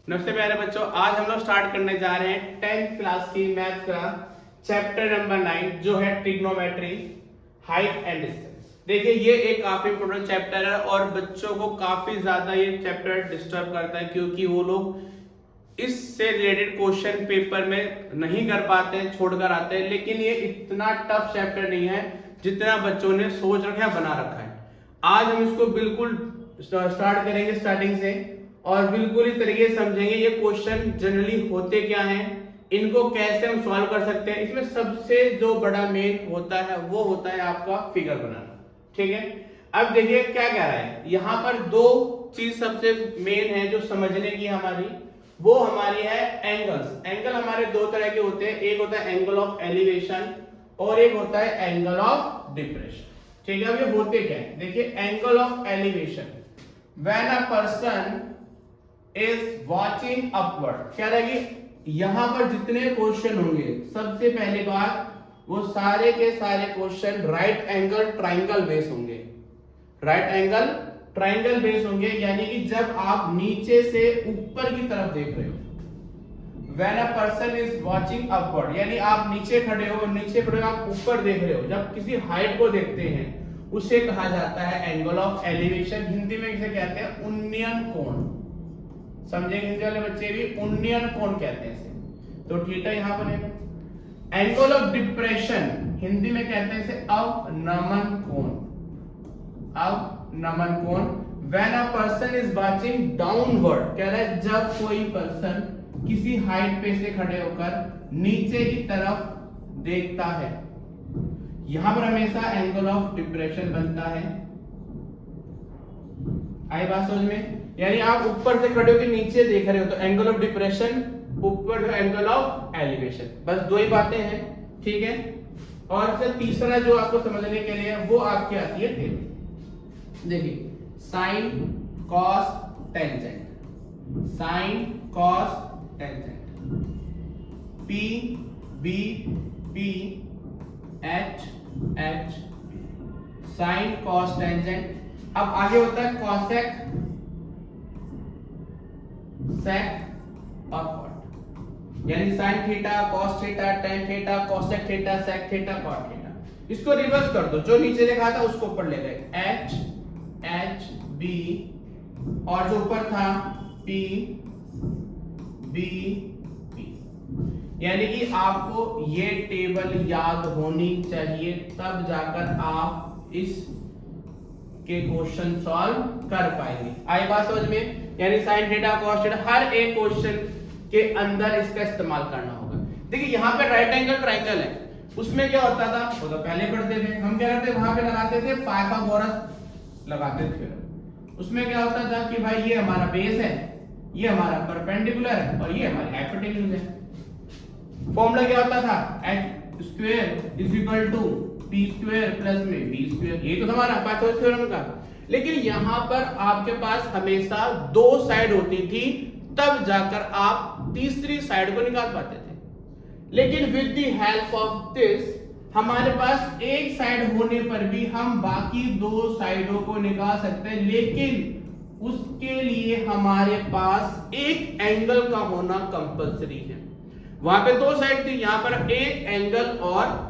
नमस्ते प्यारे बच्चों, आज हम लोग स्टार्ट करने जा रहे हैं 10th क्लास की मैथ का चैप्टर नंबर 9 जो है ट्रिग्नोमेट्री, हाइट एंड डिस्टेंस। देखिए ये एक काफी इंपोर्टेंट चैप्टर है और बच्चों को काफी ज्यादा ये चैप्टर डिस्टर्ब करता है क्योंकि वो लोग इससे रिलेटेड क्वेश्चन पेपर में नहीं कर पाते हैं, छोड़कर आते हैं। लेकिन ये इतना टफ चैप्टर नहीं है जितना बच्चों ने सोच रखा है, बना रखा है। आज हम इसको बिल्कुल स्टार्ट करेंगे स्टार्टिंग से और बिल्कुल इस तरीके से समझेंगे ये क्वेश्चन जनरली होते क्या हैं, इनको कैसे हम सॉल्व कर सकते हैं। इसमें सबसे जो बड़ा मेन होता है वो होता है आपका फिगर बनाना। ठीक है, अब देखिए क्या कह रहा है यहाँ पर। दो चीज सबसे मेन है जो समझने की हमारी, वो हमारी है एंगल्स। एंगल हमारे दो तरह के होते हैं, एक होता है एंगल ऑफ एलिवेशन और एक होता है एंगल ऑफ डिप्रेशन। ठीक है, अब ये होते क्या है, देखिए angle of elevation, when a person is watching upward. क्या रहेगी, यहां पर जितने क्वेश्चन होंगे सबसे पहली बात वो सारे के सारे question right angle triangle base होंगे। राइट एंगल ट्राइंगल बेस होंगे, यानी कि जब आप नीचे से ऊपर की तरफ देख रहे हो, when a person is watching upward, यानी आप नीचे खड़े हो, नीचे खड़े हो, आप ऊपर देख रहे हो। जब किसी हाइट को देखते हैं उसे कहा जाता है एंगल ऑफ एलिवेशन। हिंदी में इसे कहते हैं उन्नयन कोण। समझेंगे हिंदी वाले बच्चे भी, उन्नयन कोण कहते हैं इसे। तो थीटा यहां बनेगा। एंगल ऑफ डिप्रेशन हिंदी में कहते हैं इसे अवनमन कोण। अवनमन कोण, when a person is watching downward, कह रहा है जब कोई पर्सन किसी हाइट पे से खड़े होकर नीचे की तरफ देखता है, यहां पर हमेशा एंगल ऑफ डिप्रेशन बनता है। आई बात समझ में? यानी आप ऊपर से खड़े होकर नीचे देख रहे हो तो एंगल ऑफ डिप्रेशन, ऊपर जो एंगल ऑफ एलिवेशन। बस दो ही बातें हैं, ठीक है। और फिर तीसरा जो आपको समझने के लिए वो आपकी आती है टेबल। देखिए sine cos tangent, sine cos tangent, P B P H H, sine cos tangent. अब आगे होता है कॉसेक, सेक और कॉट, यानी sine theta, cos theta, tan theta, cosec theta, sec theta, cot theta. इसको रिवर्स कर दो, जो नीचे लिखा था उसको ऊपर ले गए, एच एच बी, और जो ऊपर था पी बी पी। यानी कि आपको ये टेबल याद होनी चाहिए, तब जाकर आप इस के क्वेश्चन सॉल्व कर पाएंगे। आई बात समझ में? यानी साइन थीटा, कॉस थीटा, हर एक क्वेश्चन के अंदर इसका इस्तेमाल करना होगा। देखिए यहाँ पे राइट एंगल ट्राइंगल है, उसमें क्या होता था वो तो पहले पढ़ते थे हम, क्या करते वहां पे लगाते थे पाइथागोरस लगाते थे। उसमें क्या होता था कि भाई ये हमारा बेस है, ये हमारा परपेंडिकुलर है और ये हमारी हाइपोटेन्यूज है। फॉर्मूला क्या होता था, h square is equal to p square plus में b स्क्वायर, ये तो हमारा पाइथागोरस थ्योरम का। लेकिन यहां पर आपके पास हमेशा दो साइड होती थी, तब जाकर आप तीसरी साइड को निकाल पाते थे। लेकिन with the help of this हमारे पास एक साइड होने पर भी हम बाकी दो साइडों को निकाल सकते हैं, लेकिन उसके लिए हमारे पास एक एंगल का होना कंपलसरी है। वहां पे दो साइड थी, यहां पर एक एंगल और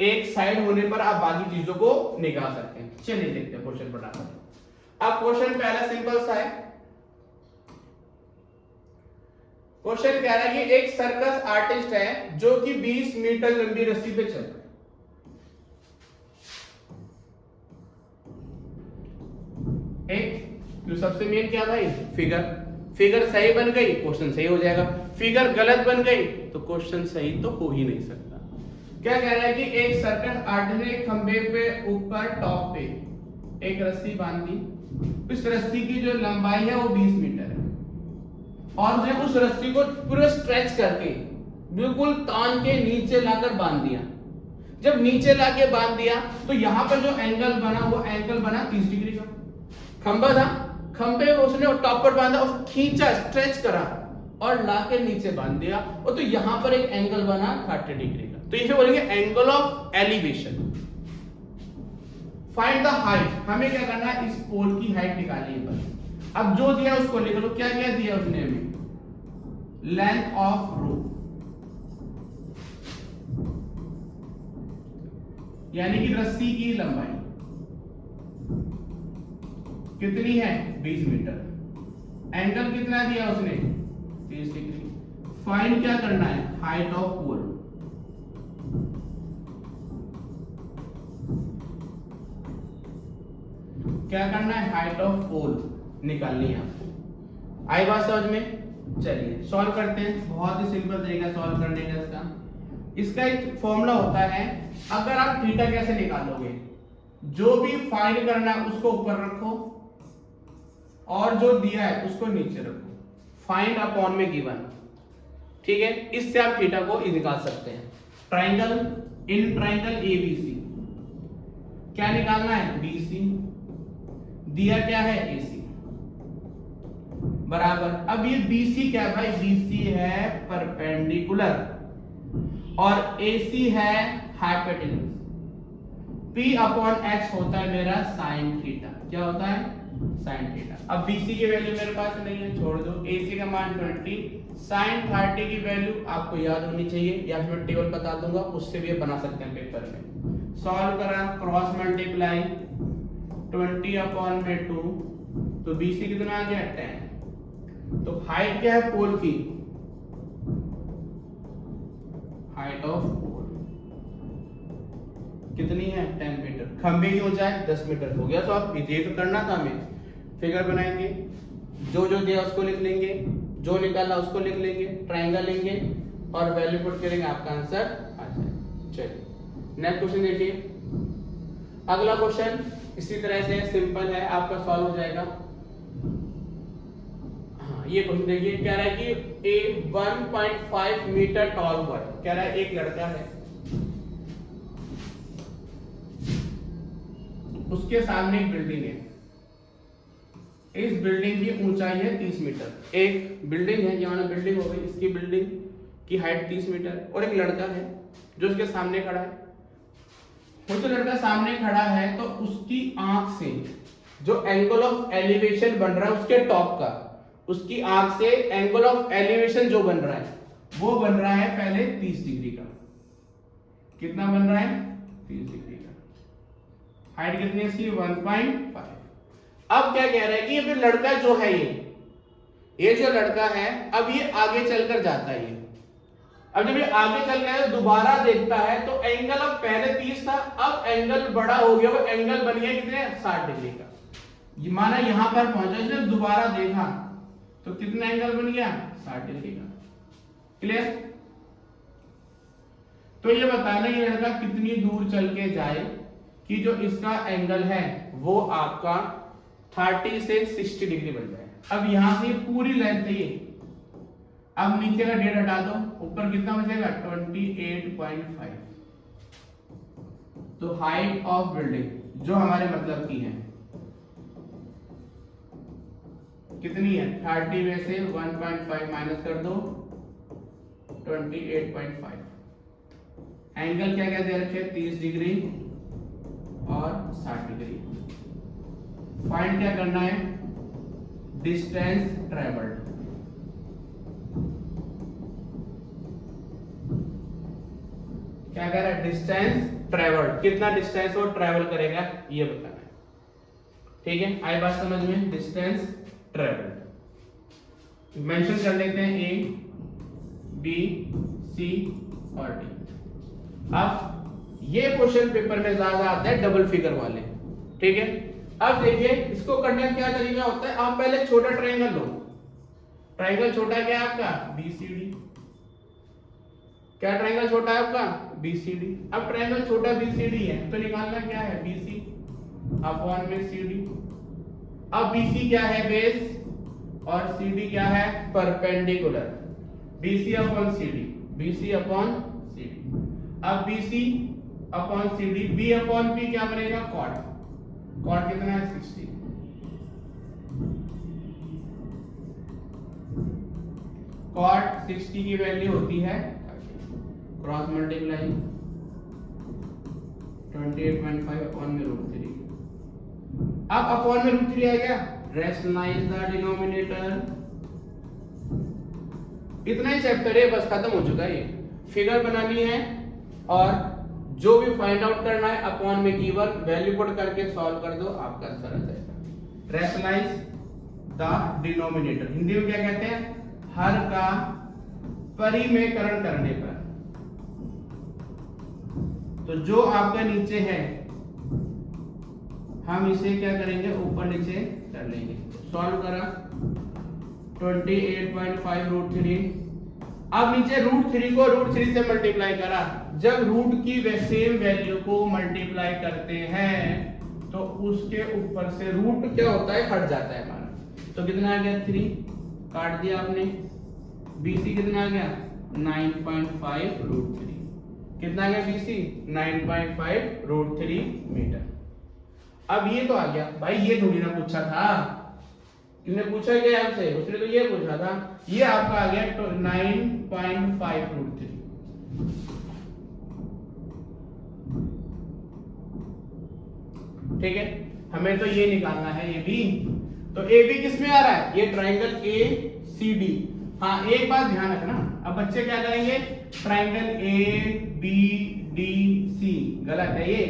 एक साइड होने पर आप बाकी चीजों को निकाल सकते हैं। चलिए देखते हैं क्वेश्चन बनाते हैं। अब क्वेश्चन पहला सिंपल सा है। क्वेश्चन कह रहा है कि एक सर्कस आर्टिस्ट है जो कि 20 मीटर लंबी रस्सी पे चल रहा है। एक जो सबसे मेन क्या भाई, फिगर सही बन गई क्वेश्चन सही हो जाएगा, फिगर गलत बन गई तो क्वेश्चन सही तो हो ही नहीं सकता। क्या कह रहा है कि एक सर्कस आर्टिस्ट ने खंबे पे ऊपर टॉप पे एक रस्सी बांधी, इस रस्सी की जो लंबाई है वो 20 मीटर है, और उसने उस रस्सी को पूरा स्ट्रेच करके बिल्कुल तान के नीचे लाकर बांध दिया। जब नीचे लाके बांध दिया तो यहां पर जो एंगल बना वो एंगल बना 30 डिग्री का। खंबा था, खंबे उसने टॉप पर बांधा, उसको खींचा, स्ट्रेच करा और लाके नीचे बांध दिया, और तो यहां पर एक एंगल बना 30 डिग्री का। तो इसे बोलेंगे angle of elevation. Find the height, हमें क्या करना है, इस पोल की हाइट निकालनी है बस। अब जो दिया उसको लिख लो, क्या क्या दिया उसने हमें, लेंथ ऑफ रूप, यानी कि रस्सी की लंबाई कितनी है 20 मीटर। एंगल कितना दिया उसने 30 डिग्री। फाइंड क्या करना है हाइट ऑफ पोल। क्या करना है हाइट ऑफ पोल निकालनी है आपको। आई बात समझ में। चलिए सॉल्व करते हैं, बहुत ही सिंपल तरीका सॉल्व करने का इसका एक फॉर्मूला होता है। अगर आप थीटा कैसे निकालोगे, जो भी फाइंड करना है उसको ऊपर रखो और जो दिया है उसको नीचे रखो, फाइंड अपॉन में गिवन, ठीक है। इससे आप थीटा को निकाल सकते हैं। ट्राइंगल, इन ट्राइंगल एबीसी क्या निकालना है बीसी, दिया क्या है एसी बराबर। अब ये बीसी क्या है भाई, बीसी है परपेंडिकुलर और एसी है हाइपोटेन्यूज। P अपॉन एच होता है मेरा साइन थीटा। क्या होता है साइन थीटा। अब BC की वैल्यू मेरे पास नहीं है, छोड़ दो। AC का मान 20, साइन 30 की वैल्यू आपको याद होनी चाहिए, या फिर टेबल बता दूंगा उससे भी बना सकते हैं पेपर में। सॉल्व करा, क्रॉस मल्टीप्लाई 20 अपॉन में 2, तो BC कितना आ गया 10। तो हाइट क्या है पोल की, हाइट ऑफ पोल कितनी है 10 मीटर। खंबे की हो जाए 10 मीटर हो गया। तो आप ये तो करना था, हमें फिगर बनाएंगे, जो जो दिया उसको लिख लेंगे, जो निकाला उसको लिख लेंगे, ट्रायंगल लेंगे और वैल्यू पुट करेंगे, आपका आंसर आ जाए। चलिए नेक्स्ट क्वेश्चन देखिए। अगला क्वेश्चन इसी तरह से सिंपल है, आपका सॉल्व हो जाएगा। हाँ ये क्वेश्चन देखिए, कह रहा है कि ए 1.5 मीटर टॉल बॉय, कह रहा है एक लड़का है, उसके सामने एक बिल्डिंग है, इस बिल्डिंग की ऊंचाई है 30 मीटर। एक बिल्डिंग है, यहाँ बिल्डिंग हो गई, इसकी बिल्डिंग की हाइट 30 मीटर, और एक लड़का है जो उसके सामने खड़ा है। वो जो लड़का सामने खड़ा है तो उसकी आंख से जो एंगल ऑफ एलिवेशन बन रहा है उसके टॉप का, उसकी आंख से एंगल ऑफ एलिवेशन जो बन रहा है वो बन रहा है पहले 30 डिग्री का। कितना बन रहा है 30 डिग्री का। हाइट कितनी है इसकी 1.5। अब क्या कह रहा है कि ये लड़का जो है, ये जो लड़का है अब ये आगे चलकर जाता है। अब जब ये आगे चल गया तो दोबारा देखता है तो एंगल अब पहले 30 था, अब एंगल बड़ा हो गया, वो एंगल बन गया कितने 60 डिग्री का। ये माना यहां पर पहुंचा, जब दोबारा देखा तो कितना एंगल बन गया 60 डिग्री का। क्लियर। तो ये बताना ये लड़का कितनी दूर चल के जाए कि जो इसका एंगल है वो आपका 30 से 60 डिग्री बन जाए। अब यहां से पूरी लेंथ है ये, अब नीचे का डेढ़ हटा दो, ऊपर कितना बचेगा 28.5। तो हाइट ऑफ बिल्डिंग जो हमारे मतलब की है कितनी है 30 में से 1.5 माइनस कर दो 28.5। एंगल क्या क्या दे रखे 30 डिग्री और 60 डिग्री। फाइंड क्या करना है डिस्टेंस ट्रेवल्ड। क्या कह रहा है डिस्टेंस ट्रेवल्ड, कितना डिस्टेंस वो ट्रेवल करेगा ये बताना है। ठीक है, आई बात समझ में। डिस्टेंस ट्रेवल्ड मेंशन कर लेते हैं ए बी सी और डी। अब ये क्वेश्चन पेपर में ज्यादा आता है डबल फिगर वाले। ठीक है, अब देखिए इसको करने का क्या तरीका होता है। आप पहले छोटा ट्रायंगल लो। ट्रायंगल छोटा क्या है आपका बीसीडी। क्या ट्रायंगल छोटा है आपका बीसीडी। अब ट्रायंगल छोटा बीसीडी है तो निकालना क्या है बीसी अपॉन में सीडी। अब बीसी क्या है बेस और सीडी क्या है perpendicular. BC upon CD, BC upon CD. अब BC upon CD, B upon P क्या बनेगा कॉट। कॉट कितना है 60। कॉट 60 की वैल्यू होती है क्रॉस मल्टीप्लाई 28.5 अपॉन में √3। अब अपॉन में √3 आ गया, रैशनलाइज द डिनोमिनेटर इतना ही चैप्टर है, बस खत्म हो चुका है ये। फिगर बनानी है और जो भी फाइंड आउट करना है अपॉन में गिवन वैल्यू पुट करके सॉल्व कर दो, आपका आंसर आ जाएगा। रैशनलाइज द डिनोमिनेटर, हिंदी में क्या कहते हैं, हर का परिमेयकरण करने पर। तो जो आपका नीचे है हम इसे क्या करेंगे, ऊपर नीचे कर लेंगे। सॉल्व करा 28.5√3। अब नीचे √3 को √3 से मल्टीप्लाई करा। जब रूट की सेम वैल्यू को मल्टीप्लाई करते हैं तो उसके ऊपर से रूट क्या होता है, हट जाता है हमारा। तो कितना आ गया 3, काट दिया आपने। BC कितना आ गया 9.5√3। कितना आ गया BC 9.5√3 मीटर। अब ये तो आ गया भाई, ये थोड़ी ना पूछा था, किसने पूछा क्या आपसे, उसने तो ये पूछा था। ये आपका आ गया तो 9.5√3। ठीक है, हमें तो ये निकालना है AB। तो AB किस में आ रहा है, ये ट्राइंगल ACD। हाँ एक बात ध्यान रखना, अब बच्चे क्या करेंगे, ट्राइंगल ABDC गलत है ये।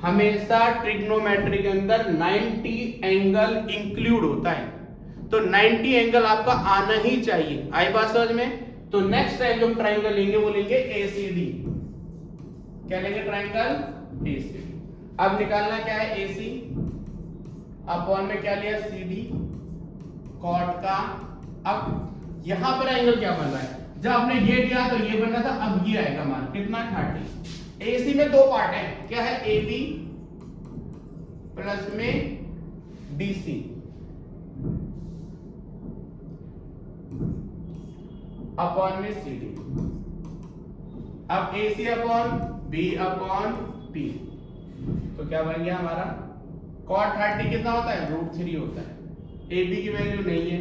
हमेशा ट्रिग्नोमेट्री के अंदर 90 एंगल इंक्लूड होता है, तो 90 एंगल आपका आना ही चाहिए। आई बात समझ में। तो नेक्स्ट टाइम जो ट्राइंगल लेंगे वो लेंगे ACD। क्या लेंगे, ट्राइंगल ACD। अब निकालना क्या है, AC अपॉन में क्या लिया CD कॉट का। अब यहां पर एंगल क्या बन रहा है, जब आपने ये दिया तो ये बनना था, अब ये आएगा मान कितना 30। AC में दो पार्ट है, क्या है AB प्लस में BC अपॉन में CD। अब AC upon B upon P, तो क्या बन गया हमारा cot 30 कितना होता है, √3 होता है। AB की वैल्यू नहीं है,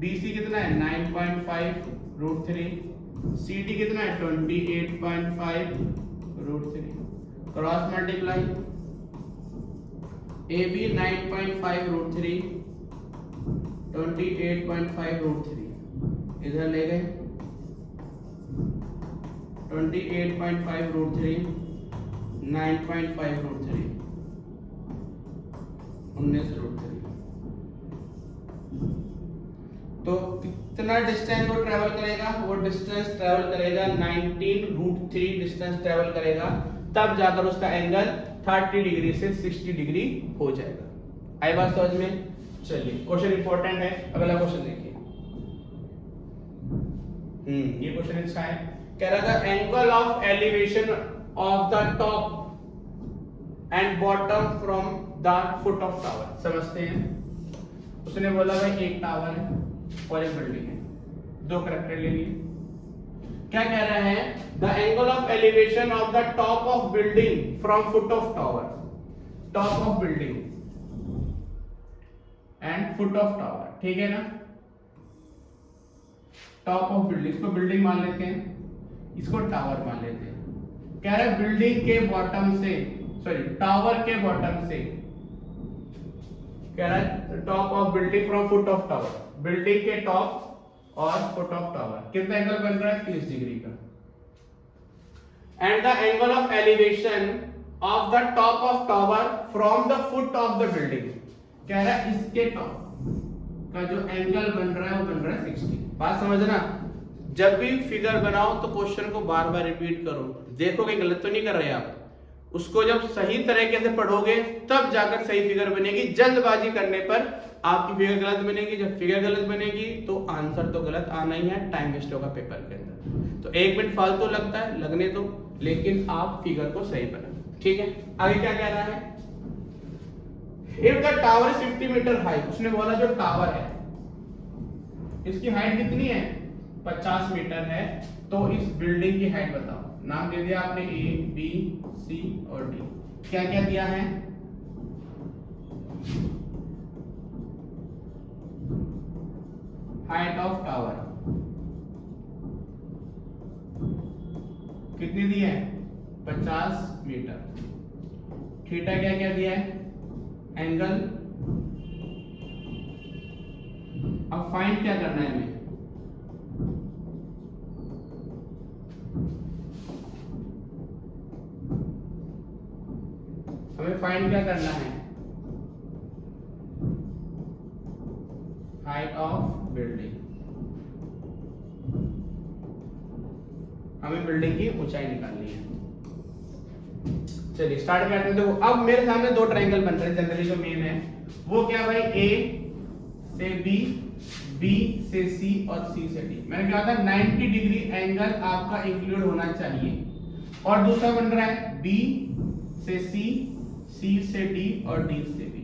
BC कितना है 9.5√3, CD कितना है 28.5√3। क्रॉस मल्टीप्लाई, AB 9.5√3 28.5√3 इधर ले गए 28.5√3 9.5√3 19√3। तो कितना डिस्टेंस वो ट्रेवल करेगा, वो डिस्टेंस ट्रेवल करेगा 19√3 डिस्टेंस ट्रेवल करेगा, तब जाकर उसका एंगल 30 डिग्री से 60 डिग्री हो जाएगा। आई बात समझ में। चलिए क्वेश्चन इंपॉर्टेंट है, अगला क्वेश्चन देखिए। ये क्वेश्चन अच्छा है, कह रहा था angle of elevation of the top and bottom from the foot of tower. समझते हैं, उसने बोला भाई एक टावर है और एक बिल्डिंग है, दो करैक्टर ले लिए। क्या कह रहा है, the angle of elevation of the top of building from foot of tower, top of building and foot of tower. ठीक है ना, टॉप ऑफ बिल्डिंग, इसको बिल्डिंग मान लेते हैं, इसको टावर मान लेते हैं। कह रहा है बिल्डिंग के बॉटम से, सॉरी टावर के बॉटम से, कह रहा है top of building from foot of tower, building के टॉप और फुट ऑफ टावर कितना एंगल बन रहा है 30 डिग्री का। And the angle of elevation of the top of tower from the foot of the building, कह रहा है इसके टॉप का जो एंगल बन रहा है वो बन रहा है 60। बात समझना, जब भी फिगर बनाओ तो क्वेश्चन को बार बार रिपीट करो, देखो कि गलत तो नहीं कर रहे आप। उसको जब सही तरीके से पढ़ोगे तब जाकर सही फिगर बनेगी। जल्दबाजी करने पर आपकी फिगर गलत बनेगी, जब फिगर गलत बनेगी तो आंसर तो गलत आना ही है, टाइम वेस्ट होगा पेपर के अंदर। तो 1 मिनट फालतू लगता है, लगने दो, लेकिन आप फिगर को सही बनाओ। ठीक है, आगे क्या कह रहा है, if the tower is 50 meter high, उसने बोला जो टावर है इसकी हाइट कितनी है 50 मीटर है, तो इस बिल्डिंग की हाइट बताओ। नाम दे दिया आपने A, B, C और D। क्या क्या दिया है, हाइट ऑफ टावर कितनी दी है 50 मीटर। थीटा क्या क्या दिया है, एंगल। अब फाइंड क्या करना है हमें, फाइंड क्या करना है, हाइट ऑफ बिल्डिंग, हमें बिल्डिंग की ऊंचाई निकालनी है। चलिए स्टार्ट करते हैं। देखो अब मेरे सामने दो ट्रायंगल बन रहे हैं जनरली जो मेन है, वो क्या भाई, ए से बी, बी से सी और सी से डी। मैंने कहा था 90 डिग्री एंगल आपका इंक्लूड होना चाहिए। और दूसरा बन रहा है बी से सी, सी से डी और डी से बी।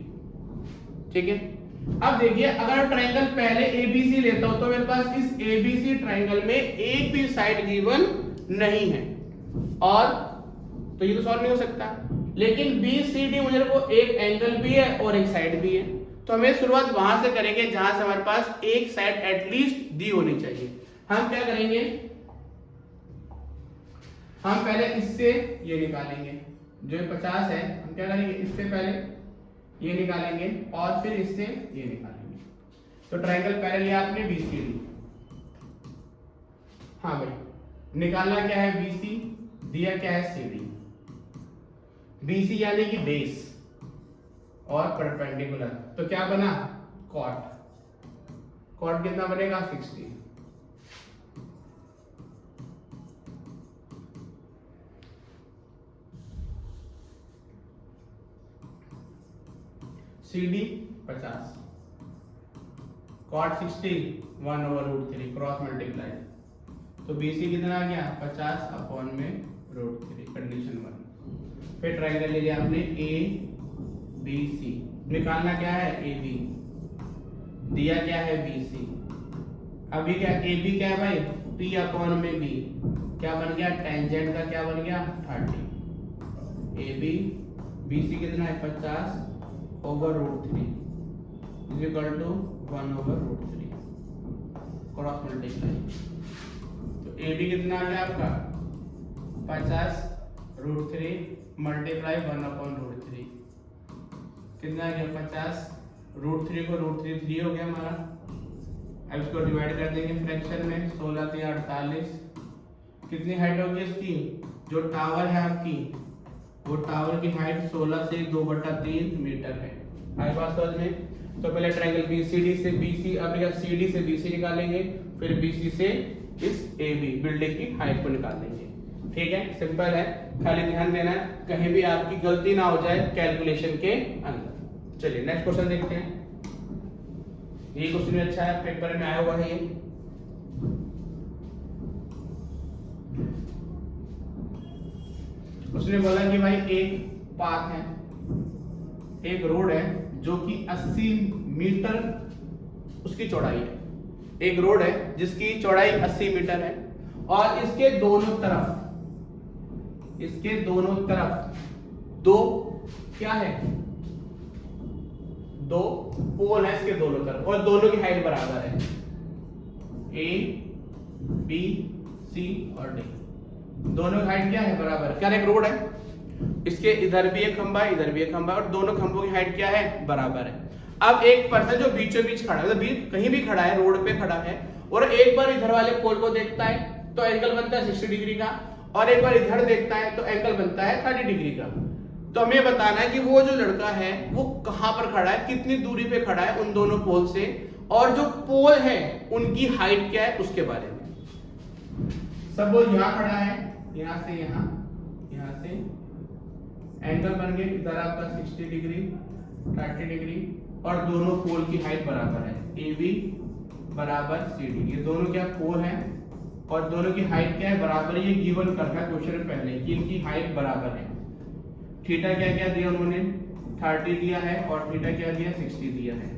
ठीक है, अब देखिए अगर ट्रायंगल पहले एबीसी लेता हूं तो मेरे पास इस एबीसी ट्रायंगल में एक भी साइड गिवन नहीं है, और तो ये तो सॉल्व नहीं हो सकता। लेकिन बी सी डी मुझे को एक एंगल भी है और एक साइड भी है, तो हमें शुरुआत वहां से करेंगे जहां से हमारे पास एक साइड एटलीस्ट दी होनी चाहिए। हम क्या करेंगे, हम पहले इससे ये निकालेंगे, जो 50 है हम क्या करेंगे, इससे पहले ये निकालेंगे और फिर इससे ये निकालेंगे। तो ट्रायंगल पहले लिया आपने बीसीडी। हाँ भाई, निकालना क्या है, बीसी, दिया क्या है, सीडी। बीसी यानी कि बेस और परपेंडिकुलर, तो क्या बना, कॉट। कॉट कितना बनेगा, 60। CD 50, कॉट 60, 1/√3 क्रॉस मल्टीप्लाई, तो BC कितना आ गया, 50 अपॉन में √3, कंडीशन 1। फिर ट्रायंगल ले लिया आपने ABC, निकालना क्या है, AB, दिया क्या है, BC। अभी क्या, AB क्या है भाई, P अपॉन में B, क्या बन गया, टेंजेंट का क्या बन गया, 30। AB BC कितना है, 50 over √3 is equal to 1/√3 cross multiply. तो AB कितना आ गया आपका, 50 √3 मल्टीप्लाई 1/√3 कितना आ गया, 50 √3 को √3 3 हो गया हमारा। अब इसको डिवाइड कर देंगे फ्रैक्शन में, 16 3 48। कितनी हाइट होगी इसकी, जो टावर है आपकी, वो टावर की हाइट 16 से 2/3 मीटर है। आई बात समझ में। तो पहले ट्रायंगल BCD से BC, अब या CD से BC निकालेंगे, फिर BC से इस AB बिल्डिंग की हाइट को निकालेंगे। ठीक है, सिंपल है, खाली ध्यान देना है कहीं भी आपकी गलती ना हो जाए कैलकुलेशन के अंदर। चलिए नेक्स्ट क्वेश्चन देखते हैं। ये क्वेश्चन भी अच्छा है, पेपर में आया हुआ है ये। उसने बोला कि भाई एक पाथ है, एक रोड है जो कि 80 मीटर उसकी चौड़ाई है। एक रोड है जिसकी चौड़ाई 80 मीटर है और इसके दोनों तरफ दो क्या है, दो पोल है इसके दोनों तरफ, और दोनों की हाइट बराबर है, A B C और D। दोनों की हाइट क्या है, बराबर। क्या एक रोड है, इसके इधर भी एक खंभा है, इधर भी एक खंभा है, और दोनों खंभों की हाइट क्या है, बराबर है। अब एक पर्सन जो बीचों बीच खड़ा है, मतलब कहीं भी खड़ा है, रोड पे खड़ा है, और एक बार इधर वाले पोल को देखता है तो एंगल बनता है 60 डिग्री का, और एक बार इधर देखता है तो एंगल बनता है 30 डिग्री का। तो हमें बताना है कि वो जो लड़का है वो कहां पर खड़ा है, कितनी दूरी पे खड़ा है उन दोनों पोल से, और जो पोल है उनकी हाइट क्या है उसके बारे में। सपोज यहां खड़ा है, यहां से यहां से एंगल बन गए, इधर आपका 60 डिग्री 30 डिग्री, और दोनों पोल की हाइट बराबर है, AB बराबर CD। ये दोनों क्या पोल हैं और दोनों की हाइट क्या है, बराबर। ये गिवन करता है क्वेश्चन में पहले कि इनकी हाइट बराबर है। थीटा क्या क्या दिया उन्होंने, 30 दिया है, और थीटा क्या दिया, 60 दिया है।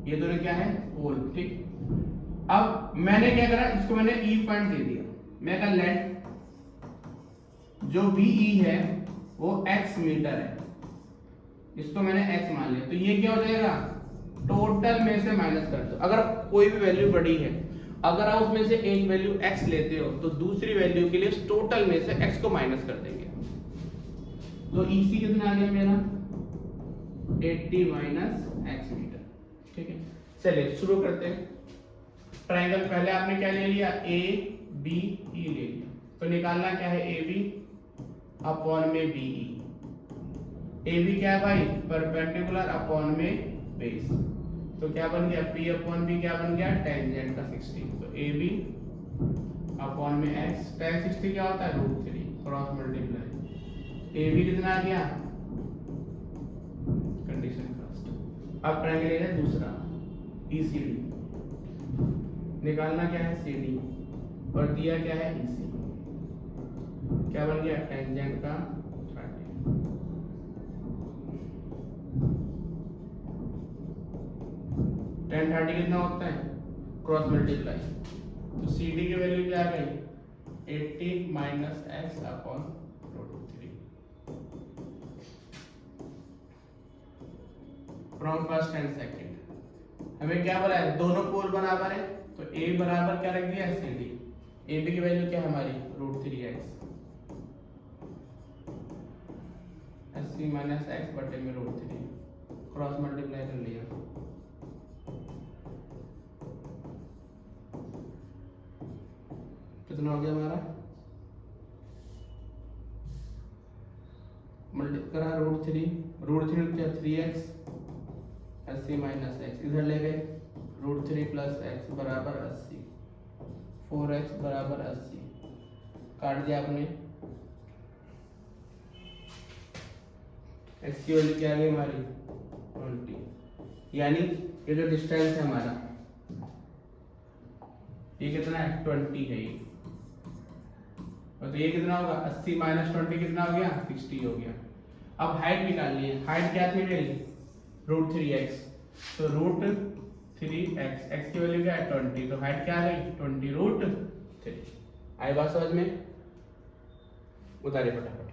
ये दोनों क्या है, पोल। ठीक, अब मैंने क्या करा, इसको मैंने E पॉइंट दे दिया। मैं कहा लेट जो BE है वो x मीटर है, इसको मैंने x मान लिया। तो ये क्या हो जाएगा, टोटल में से माइनस कर दो। अगर कोई भी वैल्यू बड़ी है, अगर आप उसमें से एक वैल्यू x लेते हो तो दूसरी वैल्यू के लिए टोटल में से x को माइनस कर देंगे। तो EC कितना आ गया मेरा, 80 माइनस x मीटर। ठीक है, चलिए शुरू करते हैं। ट्रायंगल पहले आपने क्या ले लिया, ABE ले लिया, तो निकालना क्या है, AB अपॉन में BE। ए बी क्या है भाई, परपेंडिकुलर अपॉन में बेस, तो क्या बन गया पी अपॉन बी, क्या बन गया टेंजेंट का 60, तो ए बी अपॉन में एक्स, टेन 60 क्या होता है √3 क्रॉस मल्टीप्लाई, ए बी कितना आ गया कंडीशन फर्स्ट। अब ट्रायंगल है दूसरा ई सी डी, निकालना क्या है सी डी और दिया क्या है ई सी, क्या बन गया टेंजेंट का 30, टेन 30 कितना होता है क्रॉस मल्टीप्लाई, तो सी डी की वैल्यू क्या आ गई 80 minus x upon √3 from first and second. हमें क्या बोला है दोनों पोल बराबर है, तो ए बराबर क्या रख दिया सी डी, ए बी की वैल्यू क्या है हमारी √3x, 80 माइनस एक्स बटे में √3 क्रॉस मल्टीप्लाई कर लिया, कितना हो गया हमारा मल्टीप्लाई करा √3 क्या 3x, 80 माइनस एक्स इधर ले गए √3 प्लस एक्स बराबर 80, 4x बराबर 80 काट दिया आपने, x की वैल्यू क्या आ गई हमारी 20, यानी ये जो डिस्टेंस है हमारा ये कितना है 20 है ये, और तो ये कितना होगा 80 माइनस 20 कितना हो गया 60 हो गया। अब हाइट निकालनी है, हाइट क्या थी मेरी √3x, तो √3x, x की वैल्यू क्या है 20, तो हाइट क्या आ गई 20 √3। आई बात समझ में, उतारिए फटाफट।